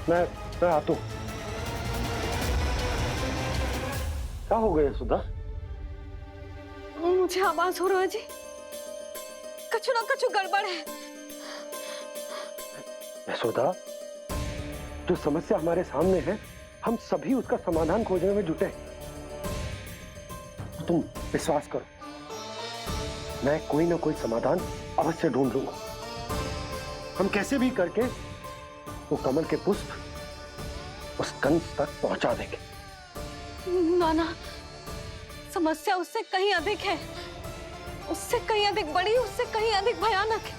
मैं आता हूं। क्या हो गया सुधा? मुझे आवाज हो रहा है जी, कछु ना कछु गड़बड़ है। यशोदा, जो समस्या हमारे सामने है, हम सभी उसका समाधान खोजने में जुटे हैं। तुम विश्वास करो, मैं कोई ना कोई समाधान अवश्य ढूंढ लूंगा। हम कैसे भी करके वो कमल के पुष्प उस कंस तक पहुंचा देंगे। नाना, समस्या उससे कहीं अधिक है, उससे कहीं अधिक बड़ी, उससे कहीं अधिक भयानक है।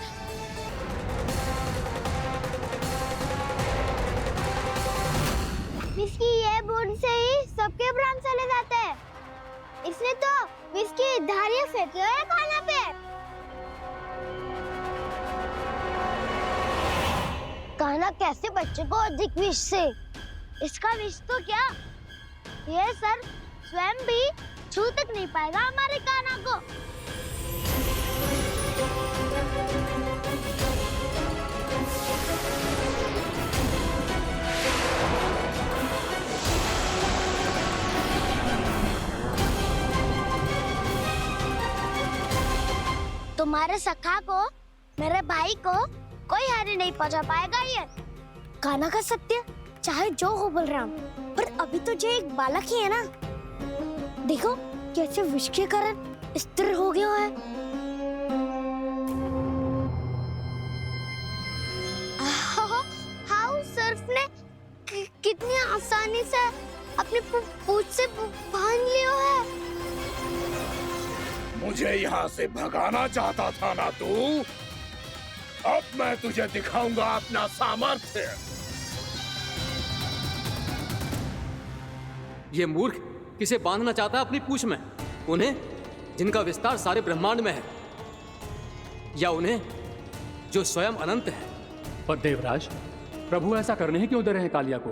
विस्की ये बूंद से ही सबके प्राण चले जाते हैं। इसने तो विस्की धारियां फेंकी है खाना पे। कान्हा कैसे बच्चे को अधिक विष से? इसका विष तो क्या, ये सर स्वयं भी छू तक नहीं पाएगा हमारे कान्हा को। तुम्हारे सखा को, मेरे भाई को कोई हानि नहीं पहुंचा पाएगा। ये कान्हा का सत्य चाहे जो हो बलराम, पर अभी तो जो एक बालक ही है ना। देखो कैसे विष के कारण स्थिर हो गया है। हाउ सर्फ ने कितनी आसानी से अपनी पूंछ से बांध लिया है। मुझे यहाँ से भगाना चाहता था ना तू? अब मैं तुझे दिखाऊंगा अपना सामर्थ्य। ये मूर्ख किसे बांधना चाहता है अपनी पूंछ में? उन्हें जिनका विस्तार सारे ब्रह्मांड में है, या उन्हें जो स्वयं अनंत है? पर देवराज, प्रभु ऐसा करने ही क्यों दे रहे हैं कालिया को?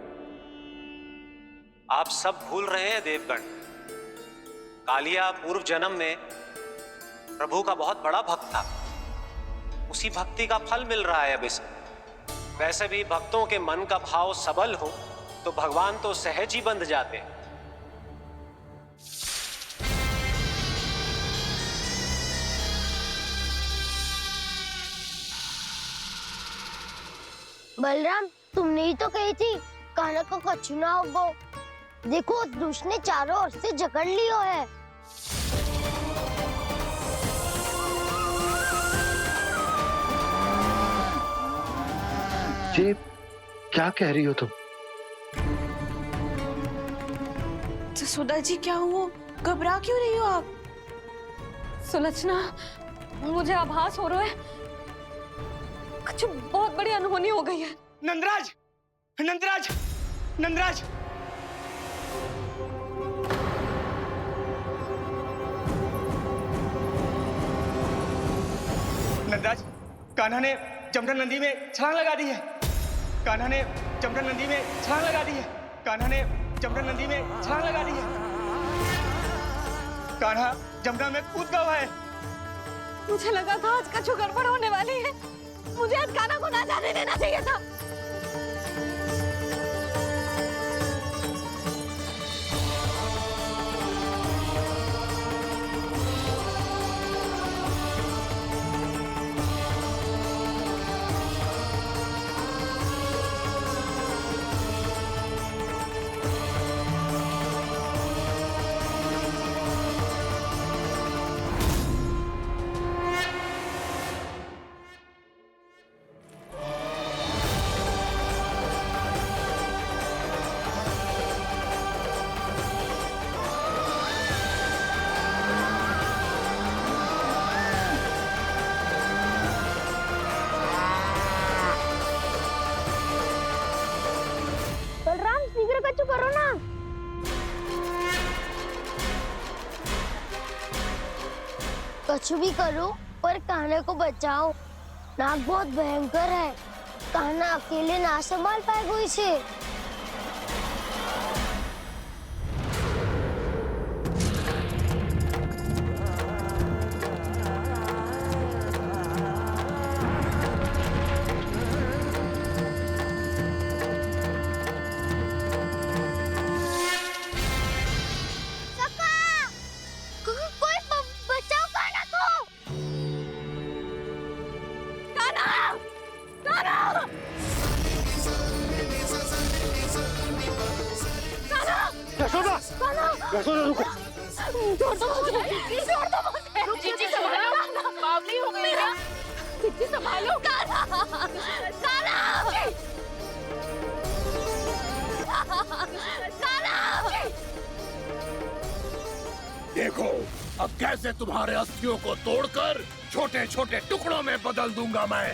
आप सब भूल रहे हैं देवगण, कालिया पूर्व जन्म में प्रभु का बहुत बड़ा भक्त था। उसी भक्ति का फल मिल रहा है अब इसे। वैसे भी भक्तों के मन का भाव सबल हो तो भगवान तो सहज ही बंध जाते हैं। बलराम, तुमने ही तो कही थी कान्हा को कछु ना होगो। देखो दुष्ट ने चारों ओर से जकड़ लियो है। ये क्या कह रही हो तुम? सुधा जी, क्या हुआ? घबरा क्यों रही हो आप? सुलक्षणा, मुझे आभास हो रहा है कुछ बहुत बड़ी अनहोनी हो गई है। नंदराज, नंदराज, नंदराज! नंदराज, कान्हा ने जमदग्नि नदी में छलांग लगा दी है। कान्हा ने जमदग्नि नदी में छलांग लगा दी है। कान्हा ने जमदग्नि नदी में छलांग लगा दी है। कान्हा जमुना में कूद गया है। मुझे लगा था आज कछु गड़बड़ होने वाली है। मुझे आज कान्हा को ना जाने देना चाहिए था। कछु करो ना। कछु भी करो पर कान्हा को बचाओ। नाग बहुत भयंकर है, कान्हा अकेले ना संभाल पाएगा इसे। यशोदा, यशोदा रुको। छोड़ दो मुझे, छोड़ दो मुझे। जीजी संभालो, बावली हो गई क्या? जीजी संभालो। काला, काला, काला। देखो अब कैसे तुम्हारे अस्थियों को तोड़कर छोटे छोटे टुकड़ों में बदल दूंगा मैं।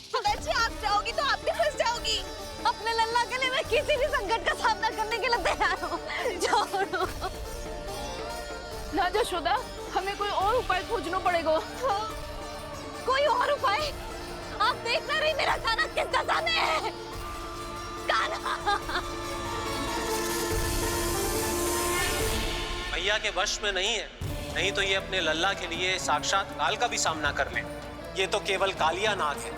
सुदर्शी, आप जाओगी तो आप भी फंस जाओगी। अपने लल्ला के लिए मैं किसी भी संकट का सामना करने के लिए तैयार हूँ। छोड़ो ना यशोदा, हमें कोई और उपाय खोजना पड़ेगा। कोई और उपाय? आप देख ना रही मेरा काना किस दशा में है। काना भैया के वश में नहीं है, नहीं तो ये अपने लल्ला के लिए साक्षात काल का भी सामना कर ले। ये तो केवल कालिया नाग है।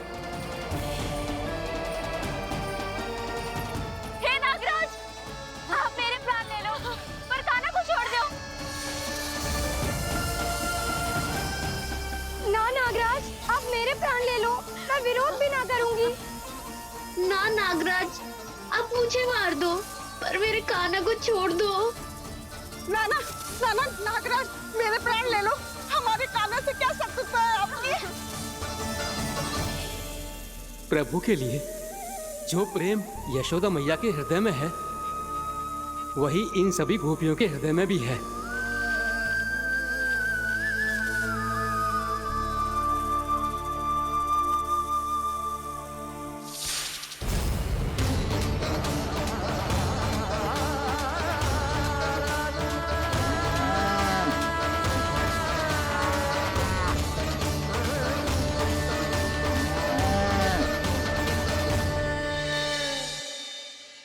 हे नागराज, आप मेरे प्राण ले लो, पर काना को छोड़ दो। ना नागराज, आप मेरे प्राण ले लो, मैं विरोध भी ना करूंगी। ना नागराज, आप मुझे मार दो, पर मेरे काना को छोड़ दो। ना ना ना ना नागराज, मेरे प्राण ले लो, हमारे काना से क्या शत्रुता है आपकी? प्रभु के लिए जो प्रेम यशोदा मैया के हृदय में है, वही इन सभी गोपियों के हृदय में भी है।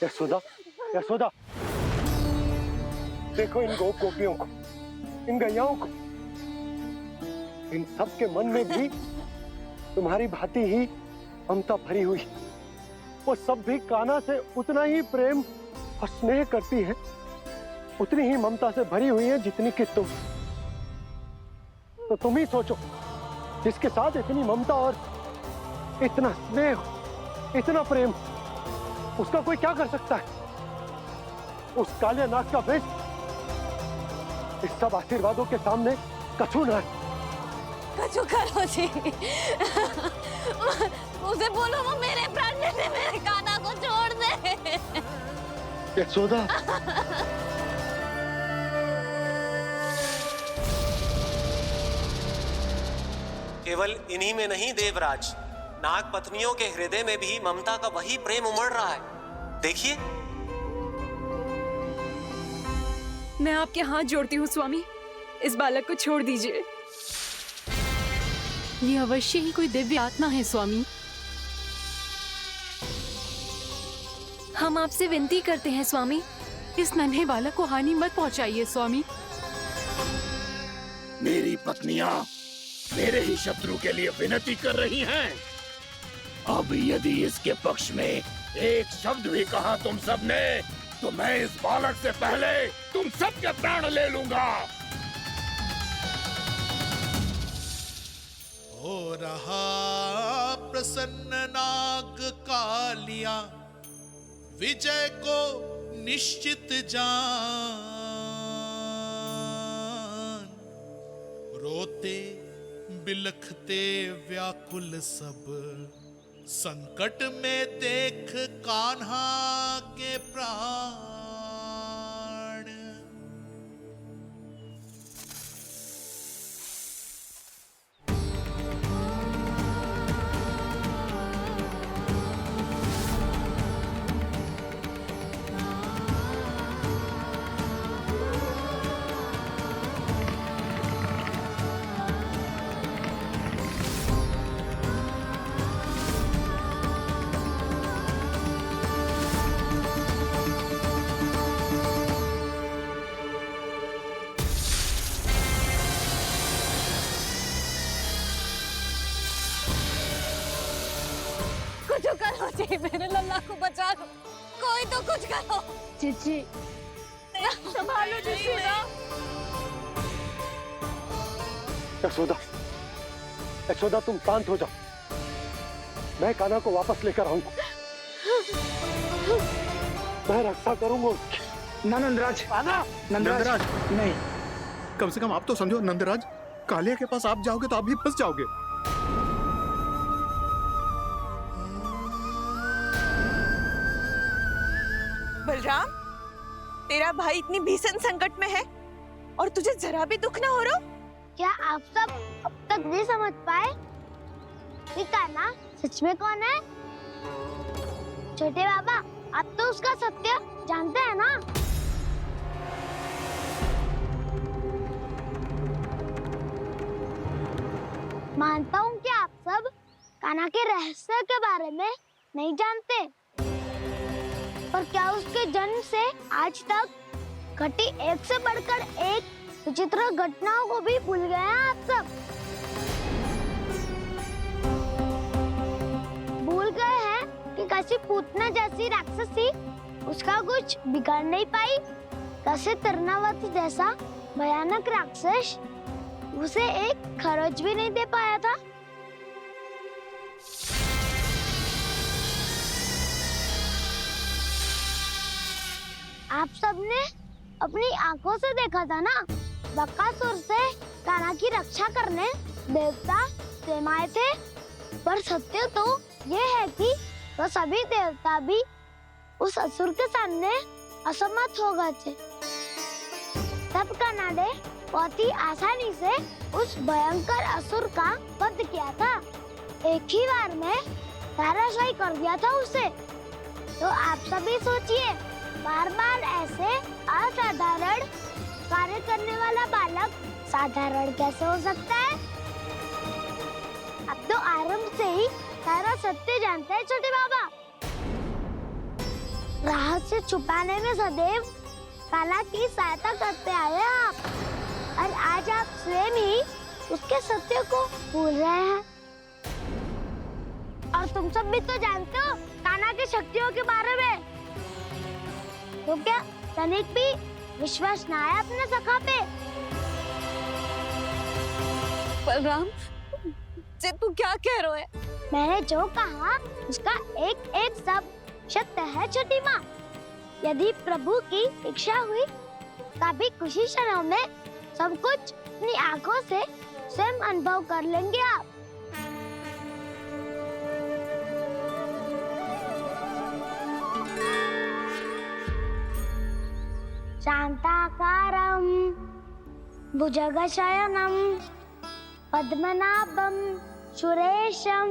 यशोदा, यशोदा, देखो इन गोपियों को, इन गैयाओं को। इन सब के मन में भी तुम्हारी भांति ही ममता भरी हुई। वो सब भी कान्हा से उतना ही प्रेम और स्नेह करती है, उतनी ही ममता से भरी हुई है जितनी कि तुम। तो तुम ही सोचो, जिसके साथ इतनी ममता और इतना स्नेह, इतना प्रेम, उसका कोई क्या कर सकता है? उस कालिया नाग का वेश इस सब आशीर्वादों के सामने कछु न है। कछु करो जी। उसे बोलो वो मेरे प्राण ले ले, मेरे काना को छोड़ दे। यशोदा, केवल इन्हीं में नहीं देवराज, नाग पत्नियों के हृदय में भी ममता का वही प्रेम उमड़ रहा है। देखिए। मैं आपके हाथ जोड़ती हूँ स्वामी, इस बालक को छोड़ दीजिए। ये अवश्य ही कोई दिव्य आत्मा है स्वामी। हम आपसे विनती करते हैं स्वामी, इस नन्हे बालक को हानि मत पहुंचाइए स्वामी। मेरी पत्नियां मेरे ही शत्रु के लिए विनती कर रही हैं। अब यदि इसके पक्ष में एक शब्द भी कहा तुम सबने, तो मैं इस बालक से पहले तुम सबके प्राण ले लूंगा। हो रहा प्रसन्न नाग कालिया, विजय को निश्चित जान। रोते बिलखते व्याकुल सब, संकट में देख कान्हा के प्राण। कुछ करो जी, मेरे लल्ला को बचा लो, कोई तो कुछ करो। जीजी, संभालो यशोदा। यशोदा, यशोदा तुम शांत हो जाओ, मैं कान्हा को वापस लेकर आऊंगा। मैं रक्षा करूंगा उसकी। ना नंदराज, नंदराज नहीं। कम से कम आप तो समझो नंदराज, कालिया के पास आप जाओगे तो आप भी फंस जाओगे। बलराम, तेरा भाई इतनी भीषण संकट में है और तुझे जरा भी दुख ना हो रहा? क्या आप सब अब तक नहीं समझ पाए कि कान्हा सच में कौन है? छोटे बाबा, आप तो उसका सत्य जानते हैं ना? मानता हूँ कि आप सब कान्हा के रहस्य के बारे में नहीं जानते, पर क्या उसके जन्म से आज तक घटी एक से बढ़कर एक विचित्र घटनाओं को भी भूल गए हैं आप सब? भूल गए हैं कि कैसी पूतना जैसी राक्षसी उसका कुछ बिगाड़ नहीं पाई, कैसे तरनावती जैसा भयानक राक्षस उसे एक खरोच भी नहीं दे पाया था। आप सबने अपनी आंखों से देखा था ना, बकासुर से कान्हा की रक्षा करने देवता स्वयं आए थे। पर सत्य तो ये है कि वो सभी देवता भी उस असुर के सामने असमर्थ हो गए थे। तब कान्हा ने बहुत ही आसानी से उस भयंकर असुर का वध किया था। एक ही बार में धराशायी कर दिया था उसे। तो आप सभी सोचिए, बार बार ऐसे असाधारण कार्य करने वाला बालक साधारण कैसे हो सकता है? अब तो आरंभ से ही सारा सत्य जानते हैं छोटे बाबा। रहस्य छुपाने में सदैव कान्हा की सहायता करते आए हैं आप, और आज आप स्वयं ही उसके सत्य को भूल रहे हैं। और तुम सब भी तो जानते हो कान्हा की शक्तियों के बारे में। तो क्या तनिक भी विश्वास ना है अपने सखा पे? बलराम, जे तू क्या कह रहा है? मैंने जो कहा उसका एक एक शब्द सत्य है छोटी माँ। यदि प्रभु की इच्छा हुई तभी कुछ ही क्षणों में सब कुछ अपनी आंखों से स्वयं अनुभव कर लेंगे आप। शांताकारं भुजगशयनं पद्मनाभं सुरेशं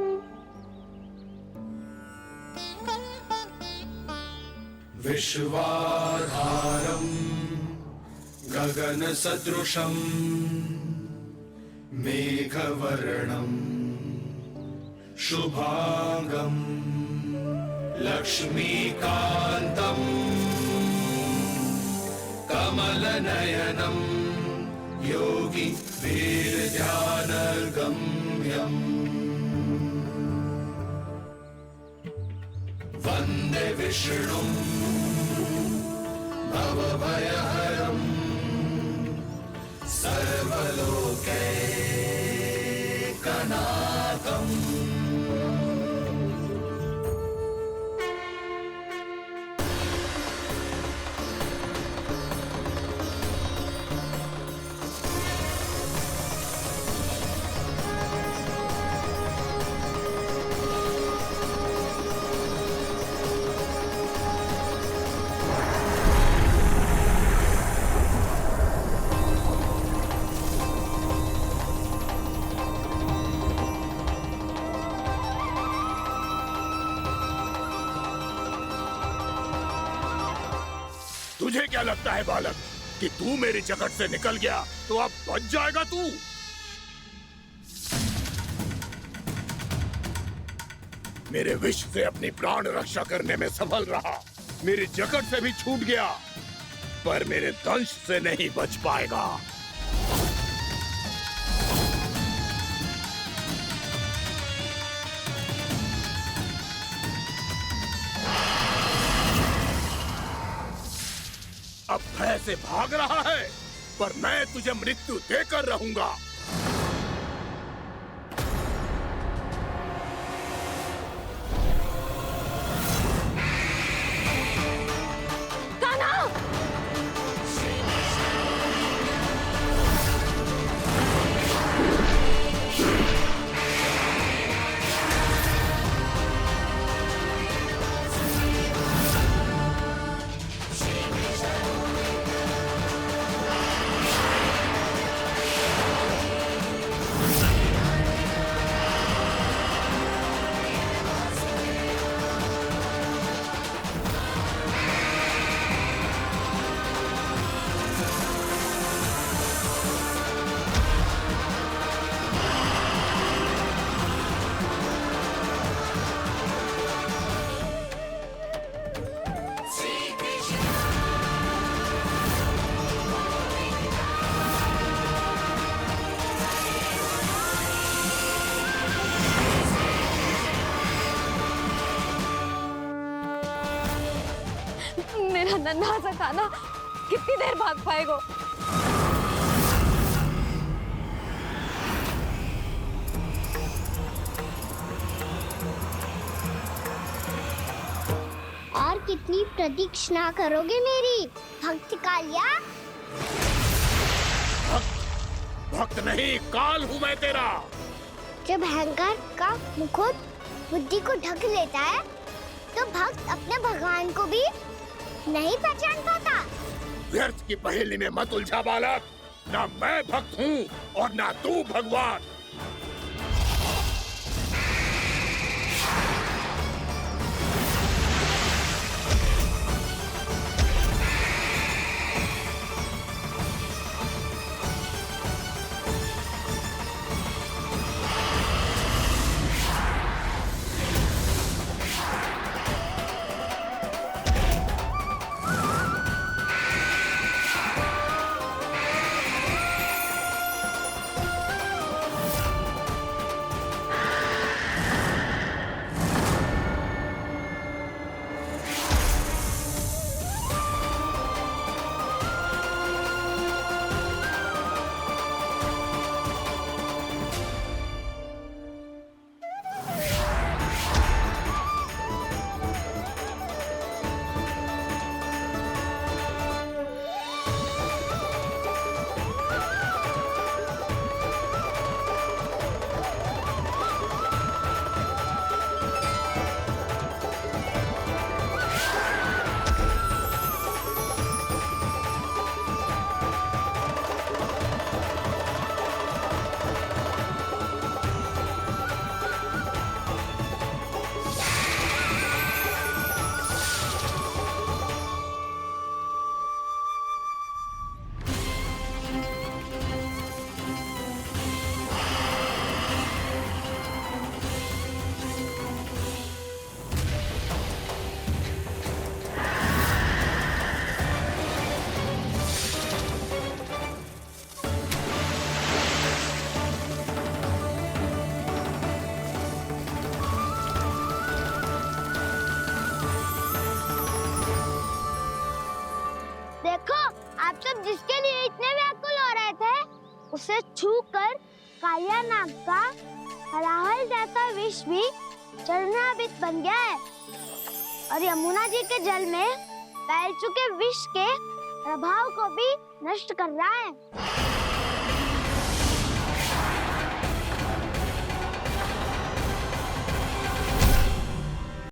विश्वाधारं गगनसदृशं मेघवर्णं शुभांगं लक्ष्मीकान्तं कमलनयनं योगी वीरध्यानगम्यम् वन्दे विष्णुं भवभयहरं सर्वलोकैकनाथम्। तुझे क्या लगता है बालक कि तू मेरी जगत से निकल गया तो अब बच जाएगा तू? मेरे विष से अपनी प्राण रक्षा करने में सफल रहा, मेरी जगत से भी छूट गया, पर मेरे दंश से नहीं बच पाएगा। अब भय से भाग रहा है, पर मैं तुझे मृत्यु देकर रहूंगा। मेरा नन्हा सा कान्हा कितनी देर भाग पाएगा? और कितनी प्रतीक्षा करोगे मेरी भक्त कालिया? भक्त नहीं, काल हूँ मैं तेरा। जब अहंकार का मुकुट बुद्धि को ढक लेता है तो भक्त अपने भगवान को भी नहीं पहचान पाता। व्यर्थ की पहेली में मत उलझा बालक। ना मैं भक्त हूँ और ना तू भगवान। देखो, आप सब जिसके लिए इतने व्याकुल हो रहे थे, उसे छूकर कालिया नाग का हलाहल जैसा विष भी चरणामृत बन गया है और यमुना जी के जल में फैल चुके विष के प्रभाव को भी नष्ट कर रहा है।